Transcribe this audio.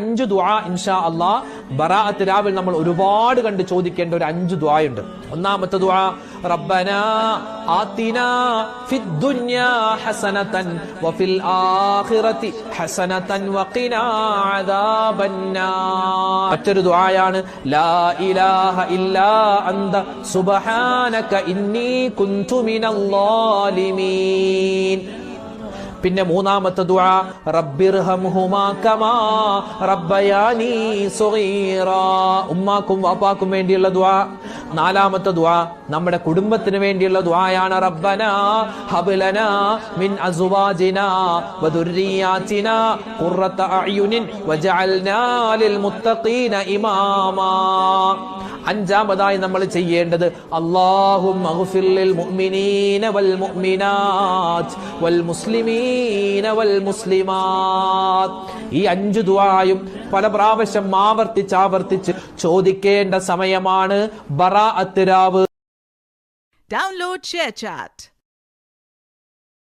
5 ദുആ ഇൻഷാ അല്ലാഹ് ബറാഅത്ത് രാവിൽ നമ്മൾ ഒരുപാട് കണ്ട് ചോദിക്കേണ്ട ഒരു 5 ദുആയുണ്ട്. ഒന്നാമത്തെ ദുആ റബ്ബനാ ആതിനാ ഫിദ് ദുനിയാ ഹസനതൻ വഫിൽ ആഖിറതി ഹസനതൻ വഖിനാ അദാബന്നാർ. മറ്റൊരു ദുആയാണ് ലാ ഇലാഹ ഇല്ലാ അന്ത സുബ്ഹാനക ഇന്നി കുൻതു മിനൽ ളാലിമീൻ. പിന്നെ മൂന്നാമത്തെ ദുആ റബ്ബിർഹംഹുമാ കമാ റബ്ബയാനി സഗീറാ. ഉമ്മാക്കും വാപ്പാക്കും വേണ്ടിയുള്ള ദുആ. നാലാമത്തെ ദുആ നമ്മുടെ കുടുംബത്തിന് വേണ്ടിയുള്ള ദുആയാണ് റബ്ബനാ ഹബ് ലനാ മിൻ അസ്വാജിനാ വദുർരിയാതിനാ ഖുർറത അഅ്യുനിൻ വജഅൽനാ ലിൽ മുത്തഖീന ഇമാമാ. അഞ്ചാമതായി നമ്മൾ ചെയ്യേണ്ടത് അല്ലാഹുമ്മ ഗ്ഫിർ ലിൽ മുഅ്മിനീന വൽ മുഅ്മിനാത്ത് വൽ മുസ്ലിമീന വൽ മുസ്ലിമാത്ത്. ഈ 5 ദുആയും പല പ്രാവശ്യം ആവർത്തിച്ച് ചോദിക്കേണ്ട സമയമാണ് ബറാഅത്ത് രാവ്. Download ShareChat.